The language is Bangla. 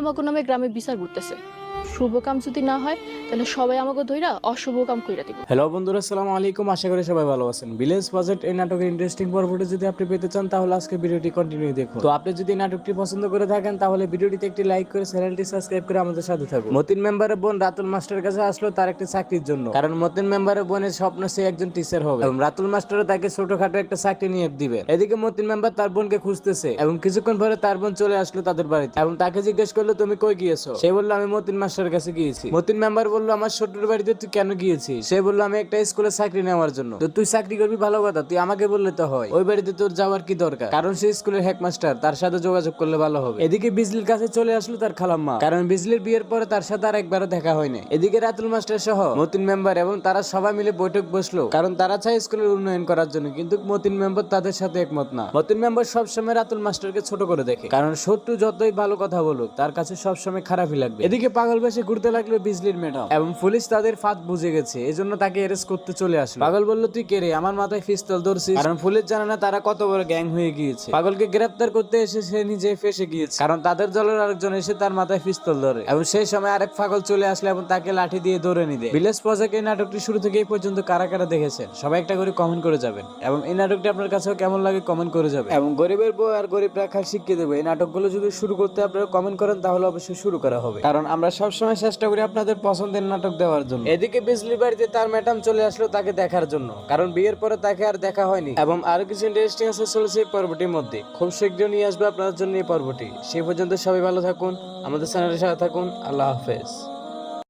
আমাকে নামে গ্রামে বিচার করতেছে। শুভ কাম যদি না হয় তাহলে সবাই আমাকে ধইরা অশুভ কাম কইরা দিব। হ্যালো বন্ধুরা, আসসালামু আলাইকুম। আশা করি সবাই ভালো আছেন। ভিলেজ বাজেট এই নাটকের ইন্টারেস্টিং পর্বটি যদি আপনি পেতে চান তাহলে আজকে ভিডিওটি কন্টিনিউ দেখুন। তো আপনি যদি নাটকটি পছন্দ করে থাকেন তাহলে ভিডিওটিতে একটি লাইক করে চ্যানেলটি সাবস্ক্রাইব করে আমাদের সাথে থাকুন। মতিন মেম্বারের বোন রাতুল মাস্টারের কাছে আসলো তার একটি চাকরির জন্য, কারণ মতিন মেম্বারের বোনের স্বপ্ন সে একজন টিচার হবে এবং রাতুল মাস্টারও তাকে ছোটখাটো একটা চাকরি নিয়ে দিবে। এদিকে মতিন মেম্বার তার বোনকে খুঁজতেছে এবং কিছুক্ষণ পরে তার বোন চলে আসলো তাদের বাড়িতে এবং তাকে জিজ্ঞেস করলো তুমি কই গিয়েছো। সে বললো আমি মতিন মাস্টারের কাছে গিয়েছি। মতিন মেম্বার বললো আমার ছোট্ট বাড়িতে তুই কেন গিয়েছিস? সে বললো আমি একটা স্কুলে চাকরি নেওয়ার জন্য। তো তুই চাকরি করবি ভালো কথা, তুই আমাকে বললে তো হয়, ওই বাড়িতে তোর যাওয়ার কি দরকার? কারণ সে স্কুলের হেডমাস্টার, তার সাথে যোগাযোগ করলে ভালো হবে। এদিকে বিজলির কাছে চলে আসলো তার খালাম্মা, কারণ বিজলির বিয়ের পরে তার সাথে আর একবারও দেখা হয়নি। এদিকে রাতুল মাস্টার সহ মতিন মেম্বার এবং তারা সবাই মিলে বৈঠক বসলো, কারণ তারা চায় স্কুলের উন্নয়ন করার জন্য, কিন্তু মতিন মেম্বার তাদের সাথে একমত না। মতিন মেম্বার সবসময় রাতুল মাস্টারকে ছোট করে দেখে, কারণ শত্রু যতই ভালো কথা বলুক তার কাছে সবসময় খারাপই লাগবে। এদিকে পাগল বেশে ঘুরতে লাগলো বিজলির ম্যাডাম এবং পুলিশ তাদের ফাঁদ বুঝে গেছে, এজন্য তাকে অ্যারেস্ট করতে চলে আসলো। পাগল বলল তুই কে রে, আমার মাথায় পিস্তল ধরছিস? কারণ পুলিশ জানে না তারা কত বড় গ্যাং হয়ে গিয়েছে। পাগলকে গ্রেফতার করতে এসে সে নিজে ফেসে গিয়েছে, কারণ তাদের দলের আরেকজন এসে তার মাথায় পিস্তল ধরে এবং সেই সময় আরেক পাগল চলে আসলে এবং তাকে লাঠি দিয়ে ধরে নিয়ে দেয়। ভিলেজ প্রজেক্ট এই নাটকটি শুরু থেকে এই পর্যন্ত কারা কারা দেখেছেন সবাই একটা করে কমেন্ট করে যাবেন এবং এই নাটকটি আপনার কাছেও কেমন লাগে কমেন্ট করে যাবেন। এবং গরিবের বউ আর গরিব রাখার শিখিয়ে দেবে এই নাটকগুলো যদি শুরু করতে আপনারা কমেন্ট করেন তাহলে অবশ্যই শুরু করা হবে, কারণ আমরা সবসময় চেষ্টা করি আপনাদের পছন্দের নাটক দেওয়ার জন্য। এদিকে বিজলি বাড়িতে তার ম্যাডাম চলে আসলো তাকে দেখার জন্য, কারণ বিয়ের পরে তাকে আর দেখা হয়নি এবং আরো কিছু ইন্টারেস্টিং আছে চলেছে এই পর্বটির মধ্যে। খুব শীঘ্রই নিয়ে আসবে আপনাদের জন্য এই পর্বটি। সেই পর্যন্ত সবাই ভালো থাকুন, আমাদের চ্যানেলের সাথে থাকুন। আল্লাহ হাফেজ।